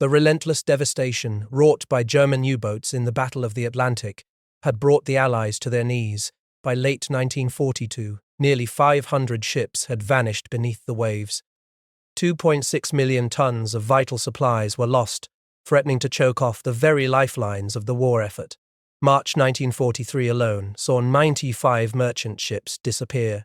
The relentless devastation wrought by German U-boats in the Battle of the Atlantic had brought the Allies to their knees. By late 1942, nearly 500 ships had vanished beneath the waves. 2.6 million tons of vital supplies were lost, threatening to choke off the very lifelines of the war effort. March 1943 alone saw 95 merchant ships disappear.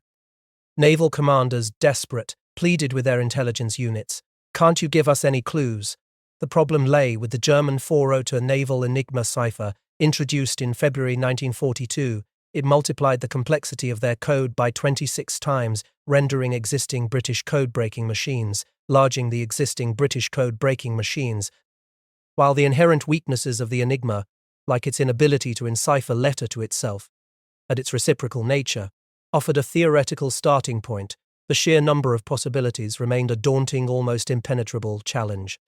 Naval commanders, desperate, pleaded with their intelligence units, "Can't you give us any clues?" The problem lay with the German four-rotor naval Enigma cipher, introduced in February 1942. It multiplied the complexity of their code by 26 times, rendering existing British code-breaking machines, larging the existing British code-breaking machines, while the inherent weaknesses of the Enigma, like its inability to encipher letter to itself, and its reciprocal nature, offered a theoretical starting point. The sheer number of possibilities remained a daunting, almost impenetrable challenge.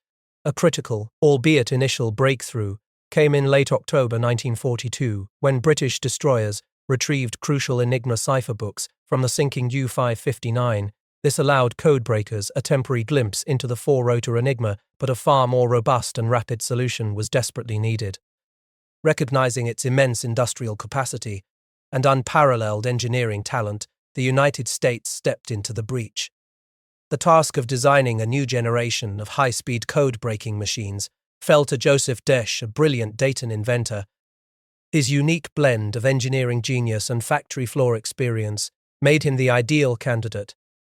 A critical, albeit initial, breakthrough came in late October 1942, when British destroyers retrieved crucial Enigma cipher books from the sinking U-559. This allowed codebreakers a temporary glimpse into the four-rotor Enigma, but a far more robust and rapid solution was desperately needed. Recognizing its immense industrial capacity and unparalleled engineering talent, the United States stepped into the breach. The task of designing a new generation of high-speed code-breaking machines fell to Joseph Desch, a brilliant Dayton inventor. His unique blend of engineering genius and factory floor experience made him the ideal candidate.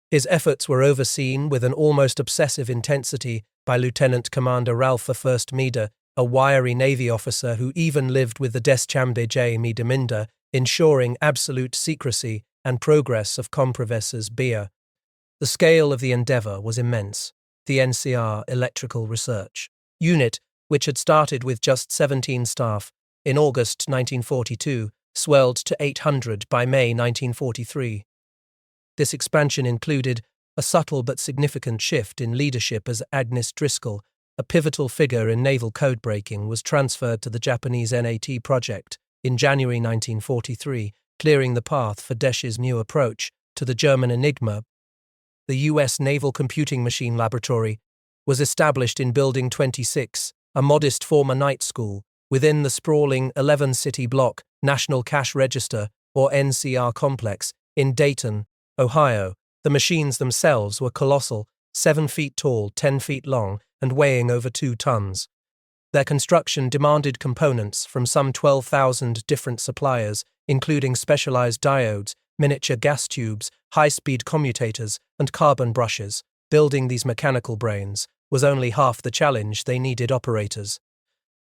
His efforts were overseen with an almost obsessive intensity by Lieutenant Commander Ralph I. Meade, a wiry Navy officer who even lived with the Deschambault Meade, ensuring absolute secrecy and progress of Compressors beer. The scale of the endeavor was immense. The NCR Electrical Research Unit, which had started with just 17 staff in August 1942, swelled to 800 by May 1943. This expansion included a subtle but significant shift in leadership as Agnes Driscoll, a pivotal figure in naval codebreaking, was transferred to the Japanese NAT project in January 1943, clearing the path for Desch's new approach to the German Enigma. The U.S. Naval Computing Machine Laboratory was established in Building 26, a modest former night school, within the sprawling 11-city block National Cash Register, or NCR complex, in Dayton, Ohio. The machines themselves were colossal, 7 feet tall, 10 feet long, and weighing over 2 tons. Their construction demanded components from some 12,000 different suppliers, including specialized diodes, miniature gas tubes, high-speed commutators, and carbon brushes. Building these mechanical brains was only half the challenge. They needed operators.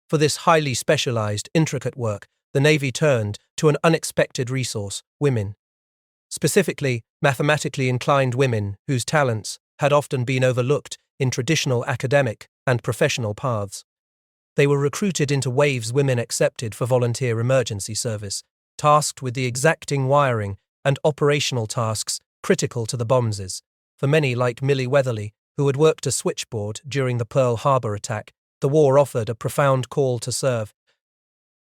For this highly specialized, intricate work, the Navy turned to an unexpected resource: women. Specifically, mathematically inclined women whose talents had often been overlooked in traditional academic and professional paths. They were recruited into waves women accepted for volunteer emergency service, tasked with the exacting wiring and operational tasks critical to the bombs. For many, like Millie Weatherly, who had worked a switchboard during the Pearl Harbor attack, the war offered a profound call to serve.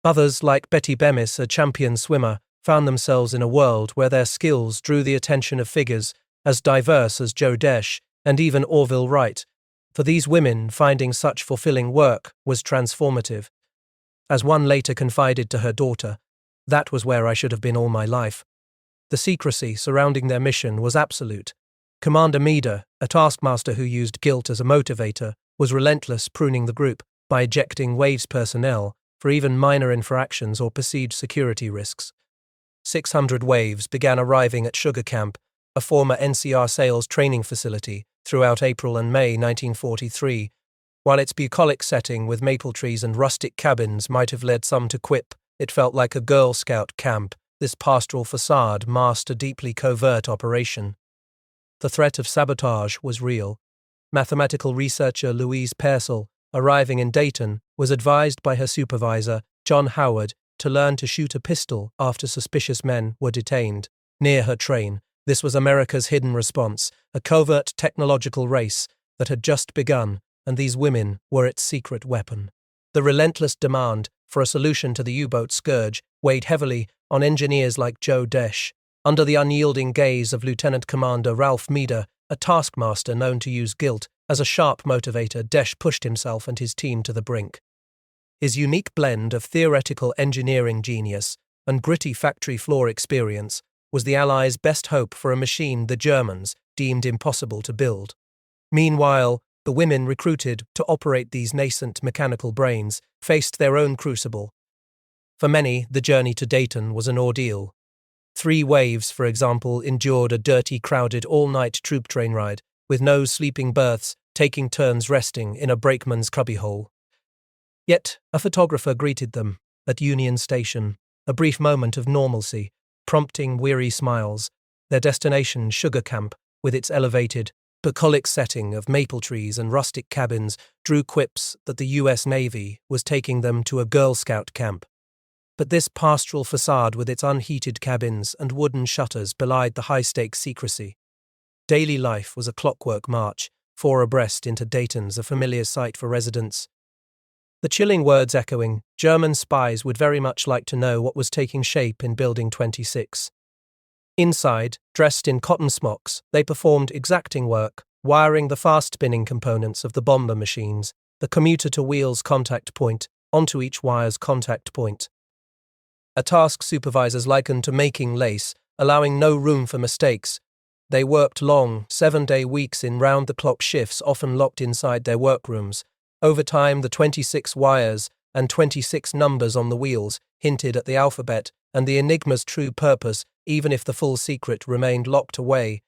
Others, like Betty Bemis, a champion swimmer, found themselves in a world where their skills drew the attention of figures as diverse as Joe Desch and even Orville Wright. For these women, finding such fulfilling work was transformative. As one later confided to her daughter, "That was where I should have been all my life." The secrecy surrounding their mission was absolute. Commander Meade, a taskmaster who used guilt as a motivator, was relentless, pruning the group by ejecting Waves personnel for even minor infractions or perceived security risks. 600 Waves began arriving at Sugar Camp, a former NCR sales training facility, throughout April and May 1943. While its bucolic setting with maple trees and rustic cabins might have led some to quip, it felt like a Girl Scout camp. This pastoral facade masked a deeply covert operation. The threat of sabotage was real. Mathematical researcher Louise Pearsall, arriving in Dayton, was advised by her supervisor, John Howard, to learn to shoot a pistol after suspicious men were detained near her train. This was America's hidden response, a covert technological race that had just begun, and these women were its secret weapon. The relentless demand for a solution to the U-boat scourge weighed heavily on engineers like Joe Desch. Under the unyielding gaze of Lieutenant Commander Ralph Meade, a taskmaster known to use guilt As a sharp motivator, Desch pushed himself and his team to the brink. His unique blend of theoretical engineering genius and gritty factory floor experience was the Allies' best hope for a machine the Germans deemed impossible to build. Meanwhile, the women recruited to operate these nascent mechanical brains faced their own crucible. For many, the journey to Dayton was an ordeal. 3 waves, for example, endured a dirty, crowded, all-night troop train ride, with no sleeping berths, taking turns resting in a brakeman's cubbyhole. Yet, a photographer greeted them at Union Station, a brief moment of normalcy, prompting weary smiles. Their destination, Sugar Camp, with its elevated, bucolic setting of maple trees and rustic cabins, drew quips that the U.S. Navy was taking them to a Girl Scout camp. But this pastoral facade with its unheated cabins and wooden shutters belied the high-stakes secrecy. Daily life was a clockwork march, 4 abreast into Dayton's a familiar sight for residents. The chilling words echoing, German spies would very much like to know what was taking shape in Building 26. Inside, dressed in cotton smocks, they performed exacting work, wiring the fast-spinning components of the bomber machines, the commuter-to-wheels contact point, onto each wire's contact point. A task supervisors likened to making lace, allowing no room for mistakes. They worked long, 7-day weeks in round-the-clock shifts, often locked inside their workrooms. Over time, the 26 wires and 26 numbers on the wheels hinted at the alphabet and the enigma's true purpose, even if the full secret remained locked away.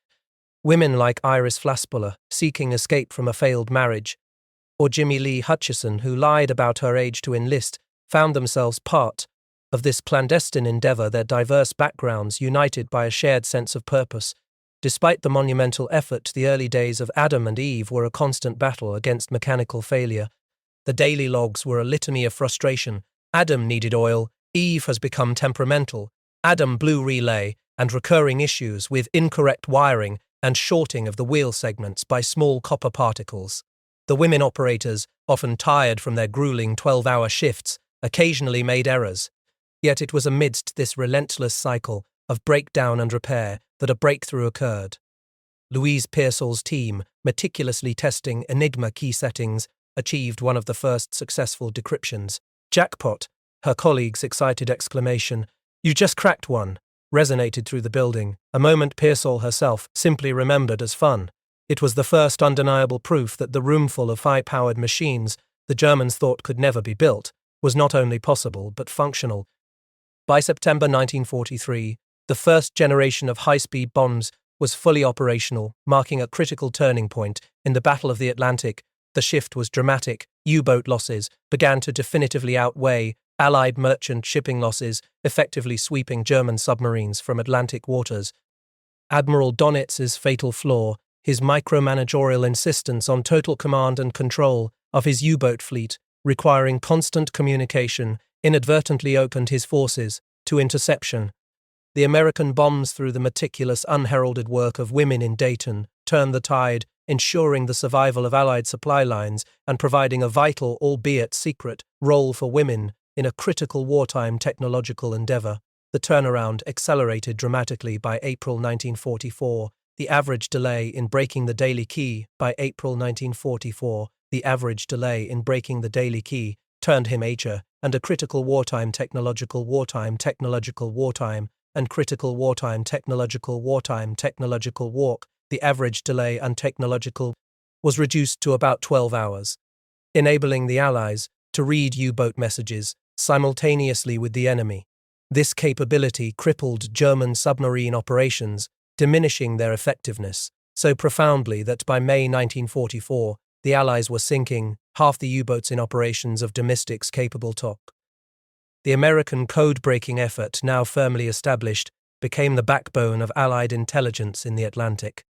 Women like Iris Flaspuller, seeking escape from a failed marriage, or Jimmy Lee Hutchison, who lied about her age to enlist, found themselves part of this clandestine endeavor, their diverse backgrounds united by a shared sense of purpose. Despite the monumental effort, the early days of Adam and Eve were a constant battle against mechanical failure. The daily logs were a litany of frustration. Adam needed oil, Eve has become temperamental. Adam blew relay, and recurring issues with incorrect wiring and shorting of the wheel segments by small copper particles. The women operators, often tired from their grueling 12-hour shifts, occasionally made errors. Yet it was amidst this relentless cycle of breakdown and repair that a breakthrough occurred. Louise Pearsall's team, meticulously testing Enigma key settings, achieved one of the first successful decryptions. Jackpot! Her colleague's excited exclamation, "You just cracked one," resonated through the building, a moment Pearsall herself simply remembered as fun. It was the first undeniable proof that the roomful of high-powered machines the Germans thought could never be built was not only possible but functional. By September 1943, the first generation of high-speed bombs was fully operational, marking a critical turning point in the Battle of the Atlantic. The shift was dramatic. U-boat losses began to definitively outweigh Allied merchant shipping losses, effectively sweeping German submarines from Atlantic waters. Admiral Donitz's fatal flaw, his micromanagerial insistence on total command and control of his U-boat fleet, requiring constant communication, inadvertently opened his forces to interception. The American bombs, through the meticulous, unheralded work of women in Dayton, turned the tide, ensuring the survival of Allied supply lines and providing a vital, albeit secret, role for women in a critical wartime technological endeavor. The turnaround accelerated dramatically by April 1944. The average delay in breaking the daily key by April 1944, the average delay in breaking the daily key turned him major and a critical wartime technological and critical wartime technological walk. The average delay and technological was reduced to about 12 hours, enabling the Allies to read U-boat messages simultaneously with the enemy. This capability crippled German submarine operations, diminishing their effectiveness so profoundly that by May 1944, the Allies were sinking half the U-boats in operations of domestics capable TOC. The American code-breaking effort, now firmly established, became the backbone of Allied intelligence in the Atlantic.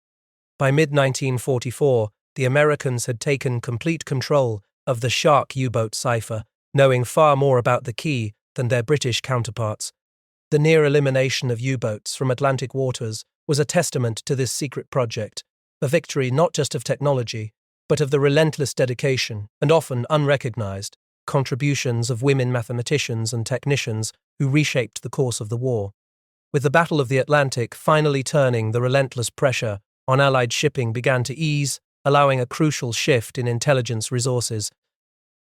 By mid-1944, the Americans had taken complete control of the Shark U-boat cipher, knowing far more about the key than their British counterparts. The near elimination of U-boats from Atlantic waters was a testament to this secret project, a victory not just of technology, but of the relentless dedication, and often unrecognized, contributions of women mathematicians and technicians who reshaped the course of the war. With the Battle of the Atlantic finally turning, the relentless pressure on Allied shipping began to ease. allowing a crucial shift in intelligence resources.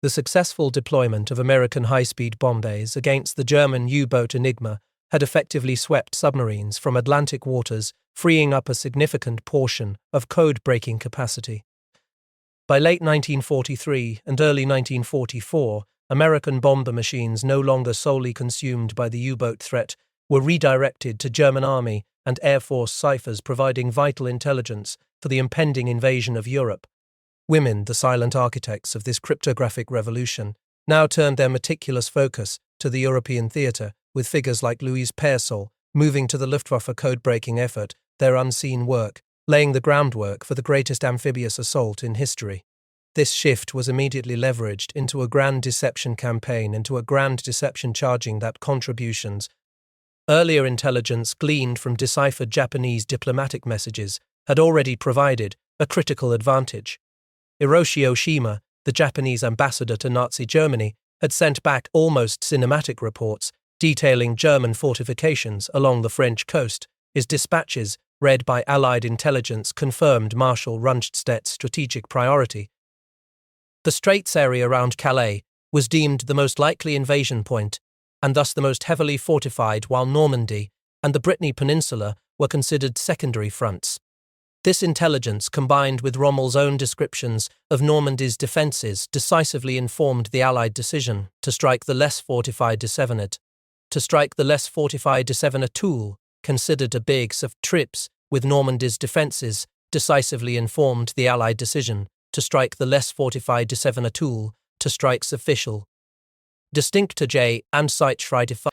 The successful deployment of American high-speed bomb bays against the German U-boat Enigma had effectively swept submarines from Atlantic waters, freeing up a significant portion of code-breaking capacity. By late 1943 and early 1944, American bomber machines no longer solely consumed by the U-boat threat were redirected to German Army and Air Force ciphers, providing vital intelligence for the impending invasion of Europe. Women, the silent architects of this cryptographic revolution, now turned their meticulous focus to the European theatre, with figures like Louise Pearsall moving to the Luftwaffe code-breaking effort, their unseen work, laying the groundwork for the greatest amphibious assault in history. This shift was immediately leveraged into a grand deception campaign, charging that contributions. Earlier intelligence gleaned from deciphered Japanese diplomatic messages had already provided a critical advantage. Hiroshi Oshima, the Japanese ambassador to Nazi Germany, had sent back almost cinematic reports detailing German fortifications along the French coast. His dispatches, read by Allied intelligence, confirmed Marshal Rundstedt's strategic priority. The Straits area around Calais was deemed the most likely invasion point, and thus the most heavily fortified, while Normandy and the Brittany Peninsula were considered secondary fronts. This intelligence, combined with Rommel's own descriptions of Normandy's defences, decisively informed the Allied decision to strike the less fortified Decenniet. Toul, considered a base of troops with Normandy's defences, decisively informed the Allied decision to strike the less fortified Decenniet Toul to strikes official. Distincte J and Sichtschreite.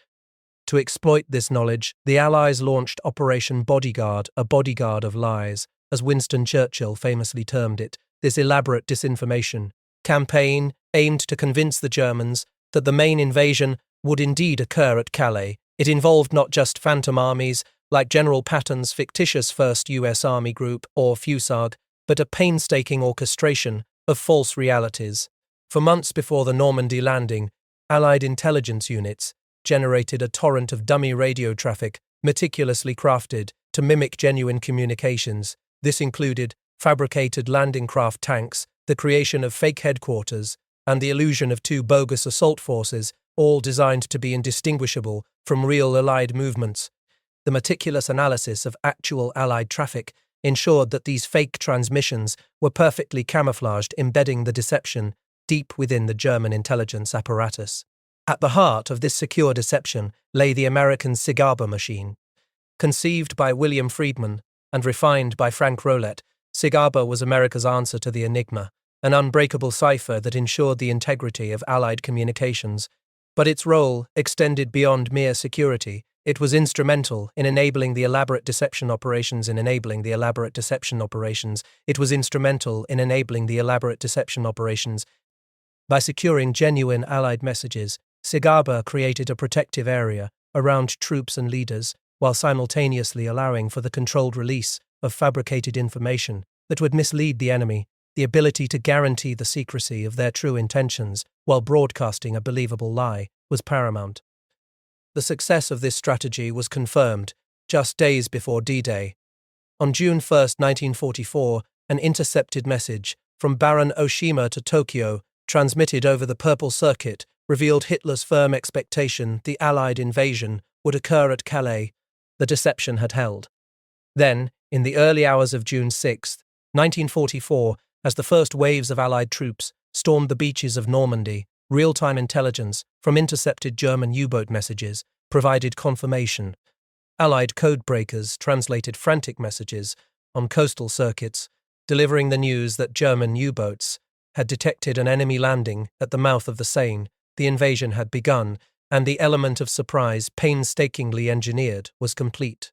To exploit this knowledge, the Allies launched Operation Bodyguard, a bodyguard of lies, as Winston Churchill famously termed it. This elaborate disinformation campaign aimed to convince the Germans that the main invasion would indeed occur at Calais. It involved not just phantom armies, like General Patton's fictitious 1st U.S. Army Group, or FUSAG, but a painstaking orchestration of false realities. For months before the Normandy landing, Allied intelligence units generated a torrent of dummy radio traffic meticulously crafted to mimic genuine communications. This included fabricated landing craft tanks, the creation of fake headquarters, and the illusion of 2 bogus assault forces, all designed to be indistinguishable from real Allied movements. The meticulous analysis of actual Allied traffic ensured that these fake transmissions were perfectly camouflaged, embedding the deception deep within the German intelligence apparatus. At the heart of this secure deception lay the American Cigarba machine. Conceived by William Friedman and refined by Frank Rolette, Cigarba was America's answer to the Enigma, an unbreakable cipher that ensured the integrity of Allied communications. But its role extended beyond mere security. It was instrumental in enabling the elaborate deception operations. By securing genuine Allied messages, Cigarba created a protective area around troops and leaders, while simultaneously allowing for the controlled release of fabricated information that would mislead the enemy. The ability to guarantee the secrecy of their true intentions while broadcasting a believable lie was paramount. The success of this strategy was confirmed just days before D-Day. On June 1, 1944, an intercepted message from Baron Oshima to Tokyo, transmitted over the Purple Circuit, revealed Hitler's firm expectation the Allied invasion would occur at Calais. The deception had held. Then, in the early hours of June 6, 1944, as the first waves of Allied troops stormed the beaches of Normandy, real-time intelligence from intercepted German U-boat messages provided confirmation. Allied codebreakers translated frantic messages on coastal circuits, delivering the news that German U-boats had detected an enemy landing at the mouth of the Seine. The invasion had begun, and the element of surprise, painstakingly engineered, was complete.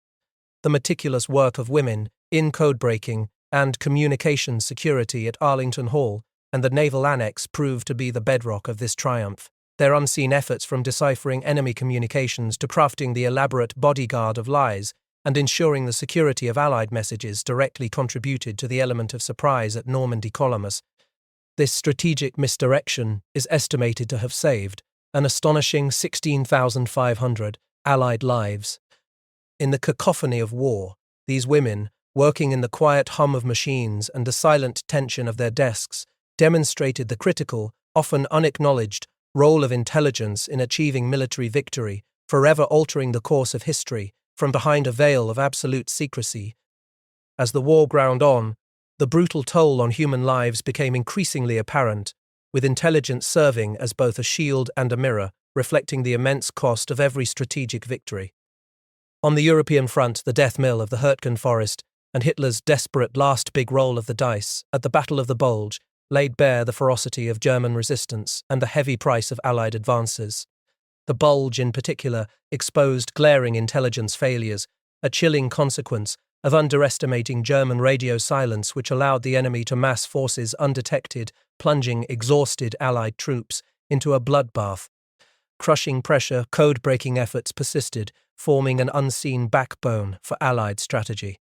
The meticulous work of women in codebreaking and communications security at Arlington Hall and the Naval Annex proved to be the bedrock of this triumph. Their unseen efforts, from deciphering enemy communications to crafting the elaborate bodyguard of lies and ensuring the security of Allied messages, directly contributed to the element of surprise at Normandy Columbus. This strategic misdirection is estimated to have saved an astonishing 16,500 Allied lives. In the cacophony of war, these women working in the quiet hum of machines and the silent tension of their desks, demonstrated the critical, often unacknowledged, role of intelligence in achieving military victory, forever altering the course of history from behind a veil of absolute secrecy. As the war ground on, the brutal toll on human lives became increasingly apparent, with intelligence serving as both a shield and a mirror, reflecting the immense cost of every strategic victory. On the European front, the death knell of the Hurtgen Forest and Hitler's desperate last big roll of the dice at the Battle of the Bulge laid bare the ferocity of German resistance and the heavy price of Allied advances. The Bulge, in particular, exposed glaring intelligence failures, a chilling consequence of underestimating German radio silence which allowed the enemy to mass forces undetected, plunging exhausted Allied troops into a bloodbath. Crushing pressure, code-breaking efforts persisted, forming an unseen backbone for Allied strategy.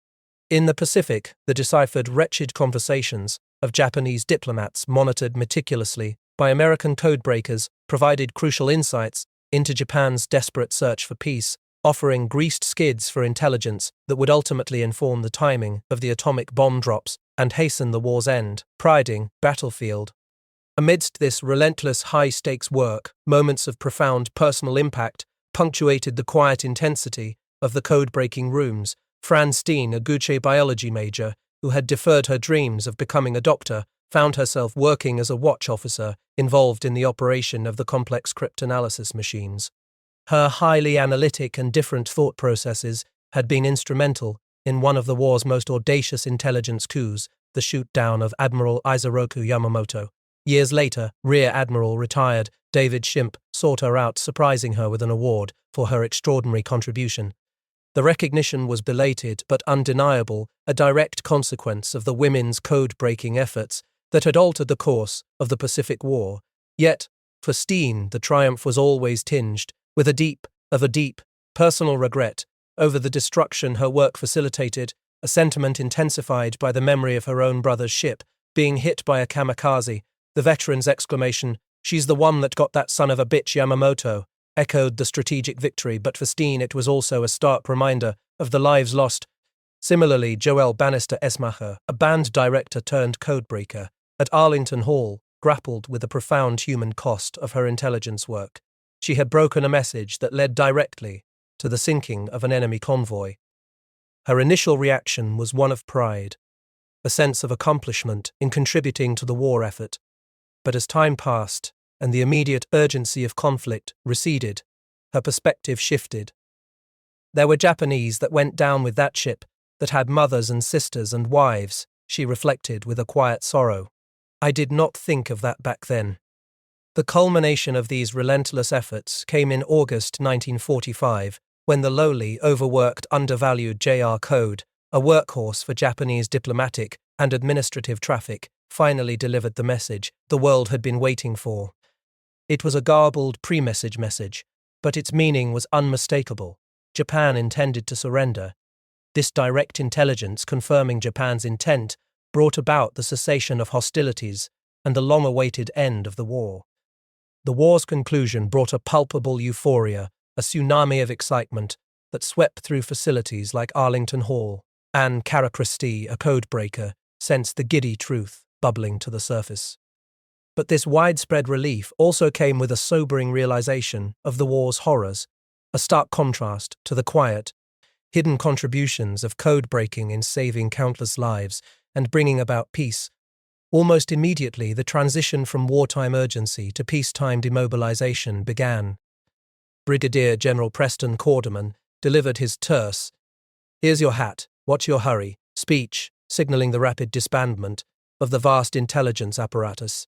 In the Pacific, the deciphered wretched conversations of Japanese diplomats monitored meticulously by American codebreakers provided crucial insights into Japan's desperate search for peace, offering greased skids for intelligence that would ultimately inform the timing of the atomic bomb drops and hasten the war's end. Priding battlefield. Amidst this relentless high-stakes work, moments of profound personal impact punctuated the quiet intensity of the code-breaking rooms. Fran Steen, a Gucci biology major who had deferred her dreams of becoming a doctor, found herself working as a watch officer involved in the operation of the complex cryptanalysis machines. Her highly analytic and different thought processes had been instrumental in one of the war's most audacious intelligence coups, the shoot-down of Admiral Isoroku Yamamoto. Years later, Rear Admiral retired David Shimp sought her out, surprising her with an award for her extraordinary contribution. The recognition was belated but undeniable, a direct consequence of the women's code-breaking efforts that had altered the course of the Pacific War. Yet, for Steen, the triumph was always tinged with a deep, personal regret over the destruction her work facilitated, a sentiment intensified by the memory of her own brother's ship being hit by a kamikaze. The veteran's exclamation, "She's the one that got that son of a bitch Yamamoto," echoed the strategic victory, but for Steen it was also a stark reminder of the lives lost. Similarly, Joelle Bannister Esmacher, a band director turned codebreaker at Arlington Hall, grappled with the profound human cost of her intelligence work. She had broken a message that led directly to the sinking of an enemy convoy. Her initial reaction was one of pride, a sense of accomplishment in contributing to the war effort. But as time passed and the immediate urgency of conflict receded, her perspective shifted. There were Japanese that went down with that ship that had mothers and sisters and wives, she reflected with a quiet sorrow. I did not think of that back then. The culmination of these relentless efforts came in August 1945, when the lowly, overworked, undervalued J.R. Code, a workhorse for Japanese diplomatic and administrative traffic, finally delivered the message the world had been waiting for. It was a garbled pre-message message, but its meaning was unmistakable. Japan intended to surrender. This direct intelligence confirming Japan's intent brought about the cessation of hostilities and the long-awaited end of the war. The war's conclusion brought a palpable euphoria, a tsunami of excitement that swept through facilities like Arlington Hall. Anne Cara Christie, a codebreaker, sensed the giddy truth bubbling to the surface. But this widespread relief also came with a sobering realization of the war's horrors, a stark contrast to the quiet, hidden contributions of code-breaking in saving countless lives and bringing about peace. Almost immediately, the transition from wartime urgency to peacetime demobilization began. Brigadier General Preston Corderman delivered his terse, "Here's your hat, what's your hurry?" speech, signaling the rapid disbandment of the vast intelligence apparatus.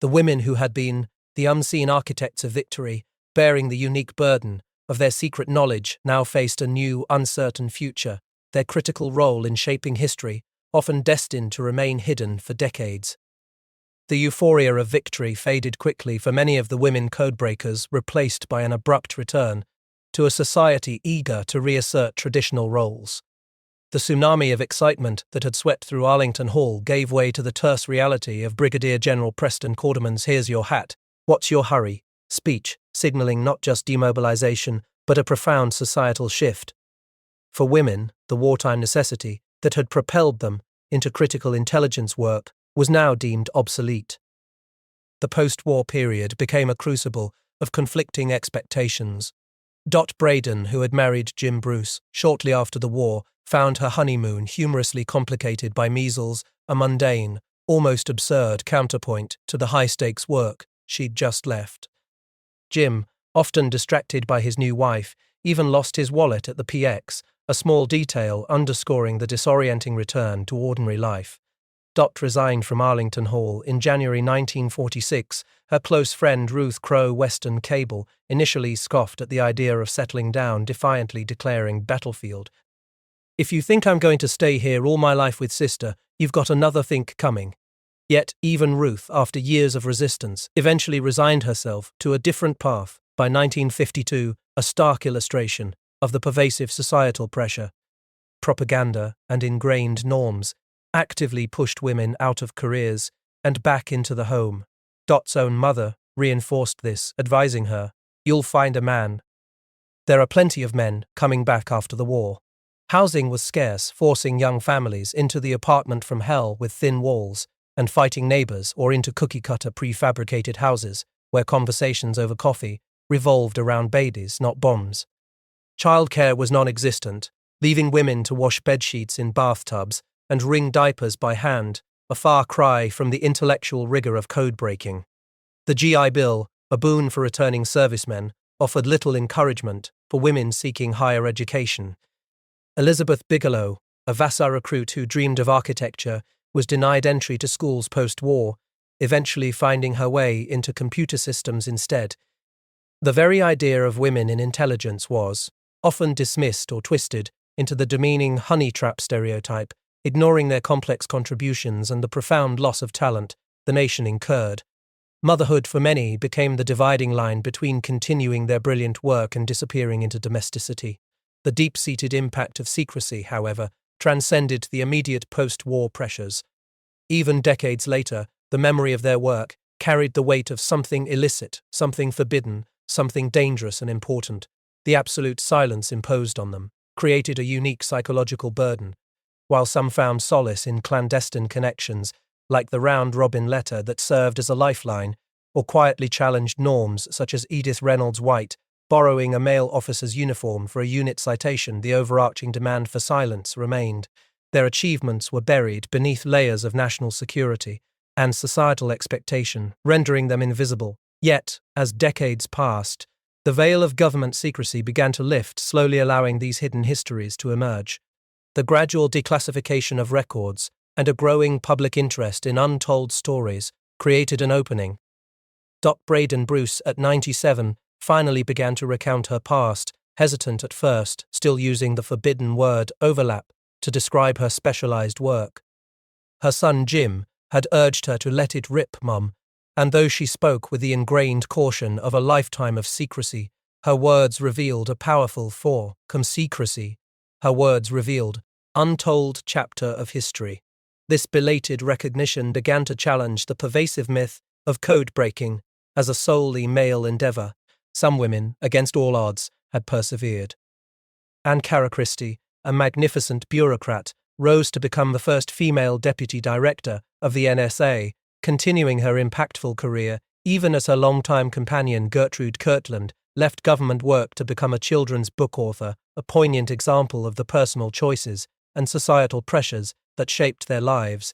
The women who had been the unseen architects of victory, bearing the unique burden of their secret knowledge, now faced a new, uncertain future, their critical role in shaping history, often destined to remain hidden for decades. The euphoria of victory faded quickly for many of the women codebreakers, replaced by an abrupt return to a society eager to reassert traditional roles. The tsunami of excitement that had swept through Arlington Hall gave way to the terse reality of Brigadier General Preston Corderman's "Here's your hat, what's your hurry?" speech, signaling not just demobilization, but a profound societal shift. For women, the wartime necessity, that had propelled them into critical intelligence work was now deemed obsolete. The post-war period became a crucible of conflicting expectations. Dot Braden, who had married Jim Bruce shortly after the war, found her honeymoon humorously complicated by measles, a mundane, almost absurd counterpoint to the high-stakes work she'd just left. Jim, often distracted by his new wife, even lost his wallet at the PX, a small detail underscoring the disorienting return to ordinary life. Dot resigned from Arlington Hall in January 1946. Her close friend Ruth Crowe Weston Cable initially scoffed at the idea of settling down, defiantly declaring, "Battlefield. If you think I'm going to stay here all my life with sister, you've got another think coming." Yet even Ruth, after years of resistance, eventually resigned herself to a different path. By 1952, a stark illustration of the pervasive societal pressure, propaganda, and ingrained norms actively pushed women out of careers and back into the home. Dot's own mother reinforced this, advising her, "You'll find a man. There are plenty of men coming back after the war." Housing was scarce, forcing young families into the apartment from hell with thin walls and fighting neighbors, or into cookie-cutter prefabricated houses where conversations over coffee revolved around babies, not bombs. Childcare was non-existent, leaving women to wash bedsheets in bathtubs and wring diapers by hand, a far cry from the intellectual rigor of code-breaking. The GI Bill, a boon for returning servicemen, offered little encouragement for women seeking higher education. Elizabeth Bigelow, a Vassar recruit who dreamed of architecture, was denied entry to schools post-war, eventually finding her way into computer systems instead. The very idea of women in intelligence was often dismissed or twisted into the demeaning honey trap stereotype, ignoring their complex contributions and the profound loss of talent the nation incurred. Motherhood for many became the dividing line between continuing their brilliant work and disappearing into domesticity. The deep-seated impact of secrecy, however, transcended the immediate post-war pressures. Even decades later, the memory of their work carried the weight of something illicit, something forbidden, something dangerous and important. The absolute silence imposed on them created a unique psychological burden. While some found solace in clandestine connections, like the round-robin letter that served as a lifeline, or quietly challenged norms such as Edith Reynolds White borrowing a male officer's uniform for a unit citation, the overarching demand for silence remained. Their achievements were buried beneath layers of national security and societal expectation, rendering them invisible. Yet, as decades passed, the veil of government secrecy began to lift, slowly allowing these hidden histories to emerge. The gradual declassification of records and a growing public interest in untold stories created an opening. Dot Braden Bruce, at 97, finally began to recount her past, hesitant at first, still using the forbidden word overlap to describe her specialized work. Her son Jim had urged her to let it rip, Mum, and though she spoke with the ingrained caution of a lifetime of secrecy, her words revealed a powerful secrecy. Her words revealed untold chapter of history. This belated recognition began to challenge the pervasive myth of code-breaking as a solely male endeavor. Some women, against all odds, had persevered. Anne Cara Christie, a magnificent bureaucrat, rose to become the first female deputy director of the NSA, continuing her impactful career even as her longtime companion Gertrude Kirtland left government work to become a children's book author, a poignant example of the personal choices and societal pressures that shaped their lives.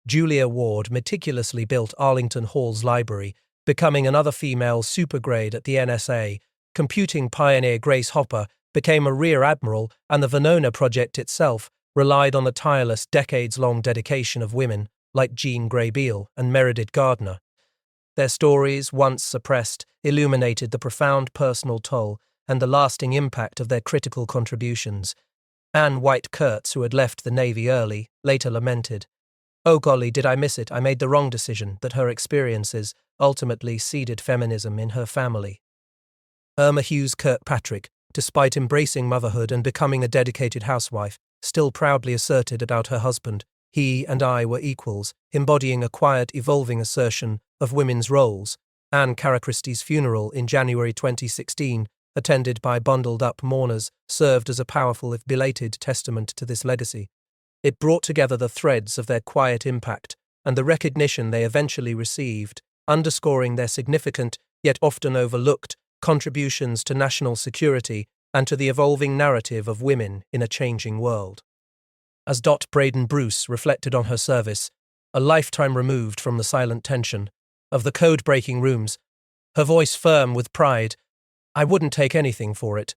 Julia Ward meticulously built Arlington Hall's library, becoming another female supergrade at the NSA. Computing pioneer Grace Hopper became a rear admiral, and the Venona project itself relied on the tireless, decades-long dedication of women like Jean Grey Beale and Meredith Gardner. Their stories, once suppressed, illuminated the profound personal toll and the lasting impact of their critical contributions. Anne White Kurtz, who had left the Navy early, later lamented, "Oh golly, did I miss it? I made the wrong decision," that her experiences ultimately seeded feminism in her family. Irma Hughes Kirkpatrick, despite embracing motherhood and becoming a dedicated housewife, still proudly asserted about her husband, "He and I were equals," embodying a quiet, evolving assertion of women's roles. Anne Cara Christie's funeral in January 2016, attended by bundled-up mourners, served as a powerful if belated testament to this legacy. It brought together the threads of their quiet impact and the recognition they eventually received, underscoring their significant, yet often overlooked, contributions to national security and to the evolving narrative of women in a changing world. As Braden Bruce reflected on her service, a lifetime removed from the silent tension of the code-breaking rooms, her voice firm with pride, "I wouldn't take anything for it.